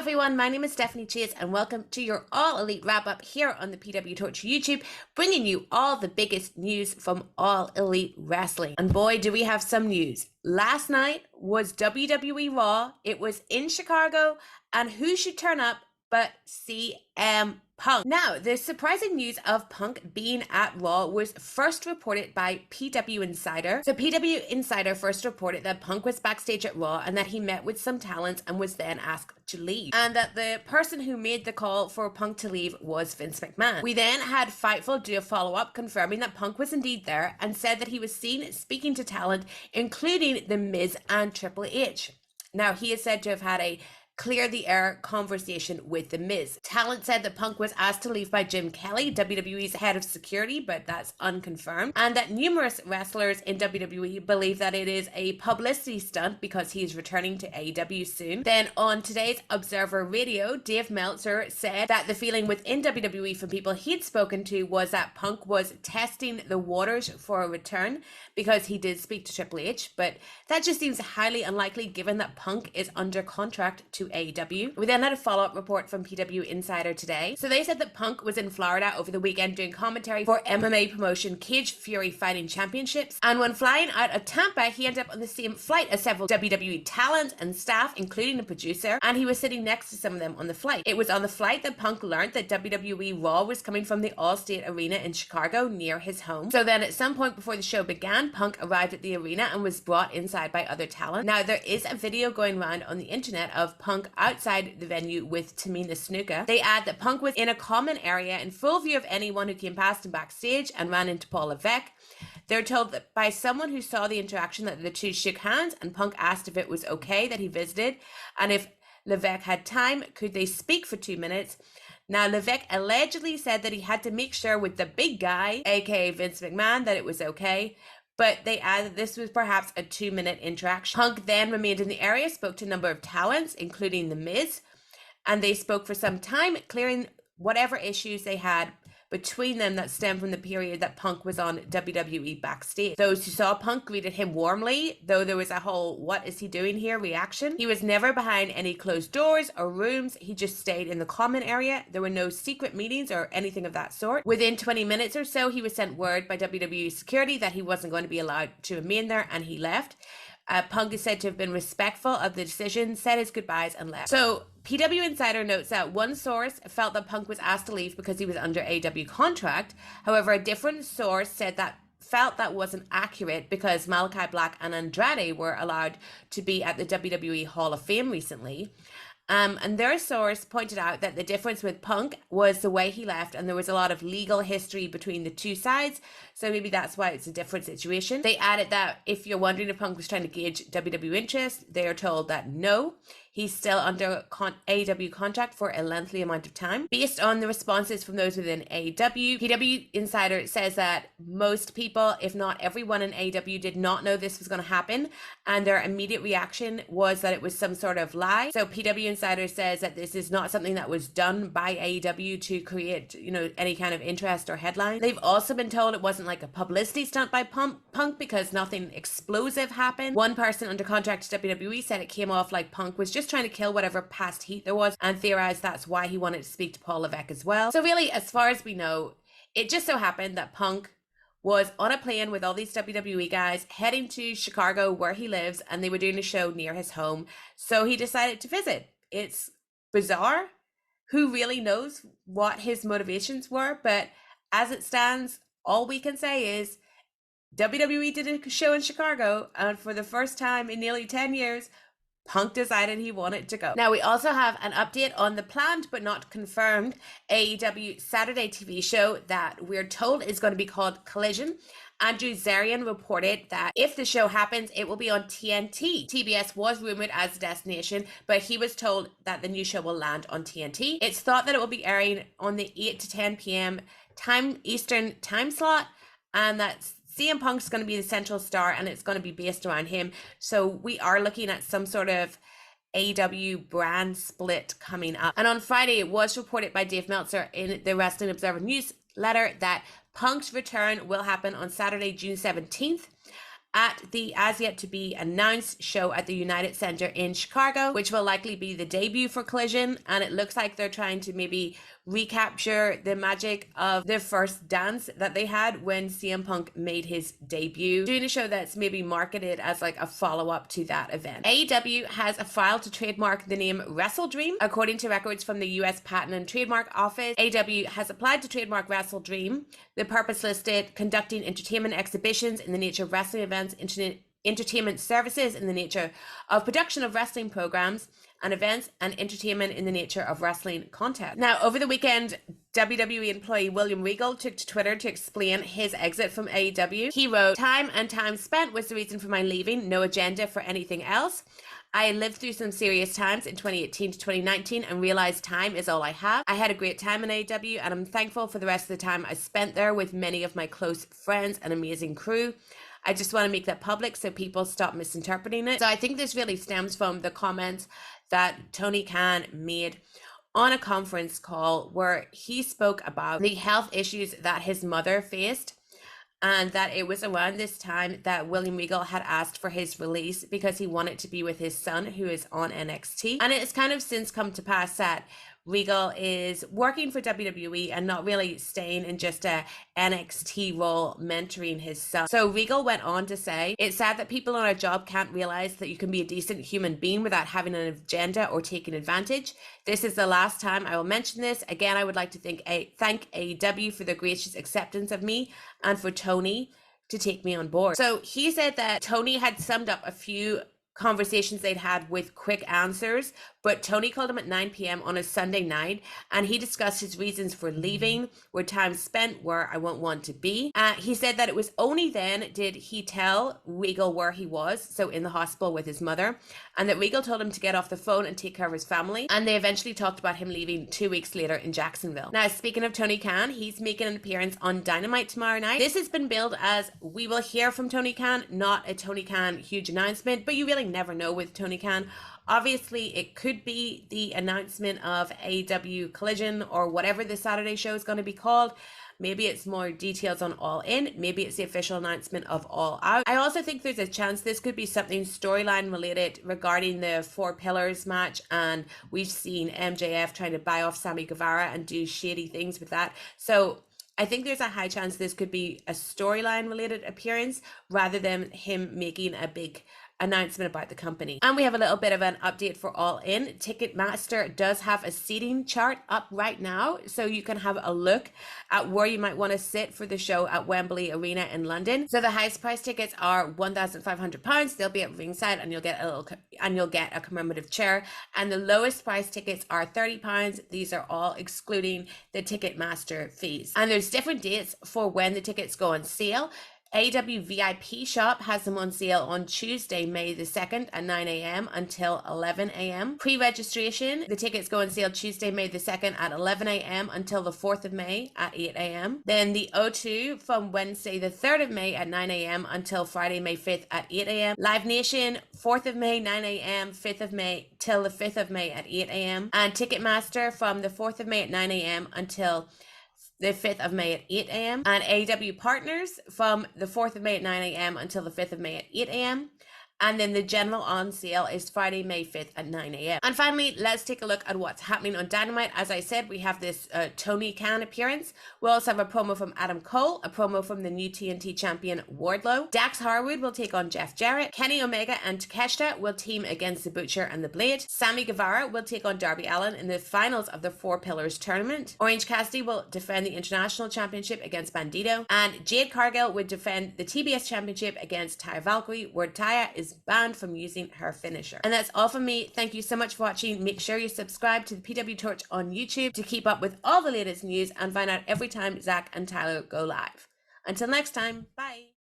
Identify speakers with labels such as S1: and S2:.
S1: everyone, my name is Stephanie Chase and welcome to your All Elite Wrap-Up here on the PWTorch YouTube, bringing you all the biggest news from All Elite Wrestling. And boy, do we have some news. Last night was WWE Raw, it was in Chicago, and who should turn up but CM Punk. Now, the surprising news of Punk being at Raw was first reported by PW Insider. So PW Insider first reported that Punk was backstage at Raw and that he met with some talents and was then asked to leave. And that the person who made the call for Punk to leave was Vince McMahon. We then had Fightful do a follow-up confirming that Punk was indeed there and said that he was seen speaking to talent, including The Miz and Triple H. Now, he is said to have had a clear the air conversation with The Miz. Talent said that Punk was asked to leave by Jim Kelly, WWE's head of security, but that's unconfirmed, and that numerous wrestlers in WWE believe that it is a publicity stunt because he's returning to AEW soon. Then on today's Observer Radio, Dave Meltzer said that the feeling within WWE from people he'd spoken to was that Punk was testing the waters for a return because he did speak to Triple H, but that just seems highly unlikely given that Punk is under contract to AEW. We then had a follow-up report from PW Insider today. So they said that Punk was in Florida over the weekend doing commentary for MMA promotion Cage Fury Fighting Championships, and when flying out of Tampa, he ended up on the same flight as several WWE talent and staff, including the producer, and he was sitting next to some of them on the flight. It was on the flight that Punk learned that WWE Raw was coming from the Allstate Arena in Chicago near his home. So then at some point before the show began, Punk arrived at the arena and was brought inside by other talent. Now there is a video going around on the internet of Punk outside the venue with Tamina Snuka. They add that Punk was in a common area in full view of anyone who came past him backstage and ran into Paul Levesque. They're told that by someone who saw the interaction that the two shook hands, and Punk asked if it was okay that he visited and if Levesque had time, could they speak for 2 minutes. Now, Levesque allegedly said that he had to make sure with the big guy, aka Vince McMahon, that it was okay, but they added that this was perhaps a 2-minute interaction. Punk then remained in the area, spoke to a number of talents, including The Miz, and they spoke for some time, clearing whatever issues they had between them that stemmed from the period that Punk was on WWE backstage. Those who saw Punk greeted him warmly, though there was a whole "what is he doing here" reaction. He was never behind any closed doors or rooms, he just stayed in the common area. There were no secret meetings or anything of that sort. Within 20 minutes or so, he was sent word by WWE security that he wasn't going to be allowed to remain there, and he left. Punk is said to have been respectful of the decision, said his goodbyes, and left. So PW Insider notes that one source felt that Punk was asked to leave because he was under AEW contract. However, a different source said that felt that wasn't accurate because Malachi Black and Andrade were allowed to be at the WWE Hall of Fame recently. And their source pointed out that the difference with Punk was the way he left, and there was a lot of legal history between the two sides, so maybe that's why it's a different situation. They added that if you're wondering if Punk was trying to gauge WWE interest, they are told that no, he's still under AEW contract for a lengthy amount of time. Based on the responses from those within AEW, PW Insider says that most people, if not everyone in AEW, did not know this was going to happen, and their immediate reaction was that it was some sort of lie. So PW Insider says that this is not something that was done by AEW to create, any kind of interest or headline. They've also been told it wasn't like a publicity stunt by Punk because nothing explosive happened. One person under contract to WWE said it came off like Punk was just trying to kill whatever past heat there was, and theorized that's why he wanted to speak to Paul Levesque as well. So really, as far as we know, it just so happened that Punk was on a plane with all these WWE guys heading to Chicago where he lives, and they were doing a show near his home, so he decided to visit. It's bizarre. Who really knows what his motivations were? But as it stands, all we can say is WWE did a show in Chicago, and for the first time in nearly 10 years, Punk decided he wanted to go. Now, we also have an update on the planned but not confirmed AEW Saturday TV show that we're told is going to be called Collision. Andrew Zarian reported that if the show happens, it will be on TNT. TBS was rumored as the destination, but he was told that the new show will land on TNT. It's thought that it will be airing on the 8 to 10 p.m. Eastern time slot, and that's CM Punk's going to be the central star, and it's going to be based around him. So we are looking at some sort of AEW brand split coming up. And on Friday, it was reported by Dave Meltzer in the Wrestling Observer newsletter that Punk's return will happen on Saturday, June 17th. at the as yet to be announced show at the United Center in Chicago, which will likely be the debut for Collision. And it looks like they're trying to maybe recapture the magic of the first dance that they had when CM Punk made his debut, doing a show that's maybe marketed as like a follow-up to that event. AEW has a file to trademark the name Wrestle Dream. According to records from the US Patent and Trademark Office, AEW has applied to trademark Wrestle Dream. The purpose listed: conducting entertainment exhibitions in the nature of wrestling events, entertainment services in the nature of production of wrestling programs and events, and entertainment in the nature of wrestling content. Now, over the weekend, WWE employee William Regal took to Twitter to explain his exit from AEW. He wrote, "Time and time spent was the reason for my leaving, no agenda for anything else. I lived through some serious times in 2018 to 2019 and realized time is all I have. I had a great time in AEW and I'm thankful for the rest of the time I spent there with many of my close friends and amazing crew. I just want to make that public so people stop misinterpreting it." So I think this really stems from the comments that Tony Khan made on a conference call where he spoke about the health issues that his mother faced, and that it was around this time that William Regal had asked for his release because he wanted to be with his son, who is on NXT. And it's kind of since come to pass that Regal is working for WWE and not really staying in just a NXT role mentoring his son. So Regal went on to say, "It's sad that people on our job can't realize that you can be a decent human being without having an agenda or taking advantage. This is the last time I will mention this. Again, I would like to thank AEW for their gracious acceptance of me and for Tony to take me on board." So he said that Tony had summed up a few conversations they'd had with quick answers, but Tony called him at 9 p.m. on a Sunday night and he discussed his reasons for leaving, where time spent where I won't want to be. He said that it was only then did he tell Regal where he was, so in the hospital with his mother, and that Regal told him to get off the phone and take care of his family, and they eventually talked about him leaving 2 weeks later in Jacksonville. Now, speaking of Tony Khan, he's making an appearance on Dynamite tomorrow night. This has been billed as we will hear from Tony Khan, not a Tony Khan huge announcement, but you really never know with Tony Khan. Obviously, it could be the announcement of AEW Collision or whatever the Saturday show is going to be called. Maybe it's more details on All In. Maybe it's the official announcement of All Out. I also think there's a chance this could be something storyline related regarding the Four Pillars match. And we've seen MJF trying to buy off Sammy Guevara and do shady things with that. So I think there's a high chance this could be a storyline related appearance rather than him making a big announcement about the company. And we have a little bit of an update for All In. Ticketmaster does have a seating chart up right now, so you can have a look at where you might want to sit for the show at Wembley Arena in London. So the highest price tickets are £1,500. They'll be at ringside, and you'll get a commemorative chair. And the lowest price tickets are £30. These are all excluding the Ticketmaster fees. And there's different dates for when the tickets go on sale. AEW VIP Shop has them on sale on Tuesday, May the 2nd at 9 a.m. until 11 a.m. Pre-registration, the tickets go on sale Tuesday, May the 2nd at 11 a.m. until the 4th of May at 8 a.m. Then the O2 from Wednesday the 3rd of May at 9 a.m. until Friday, May 5th at 8 a.m. Live Nation, 4th of May, 9 a.m., 5th of May till the 5th of May at 8 a.m. And Ticketmaster from the 4th of May at 9 a.m. until the 5th of May at 8 a.m. And AEW Partners from the 4th of May at 9 a.m. until the 5th of May at 8 a.m. And then the general on sale is Friday, May 5th at 9 a.m. And finally, let's take a look at what's happening on Dynamite. As I said, we have this Tony Khan appearance. We also have a promo from Adam Cole, a promo from the new TNT champion Wardlow. Dax Harwood will take on Jeff Jarrett. Kenny Omega and Takeshita will team against the Butcher and the Blade. Sammy Guevara will take on Darby Allin in the finals of the Four Pillars tournament. Orange Cassidy will defend the International Championship against Bandito. And Jade Cargill would defend the TBS Championship against Taya Valkyrie, where Taya is banned from using her finisher. And that's all from me. Thank you so much for watching. Make sure you subscribe to the PWTorch on YouTube to keep up with all the latest news and find out every time Zach and Tyler go live. Until next time, bye.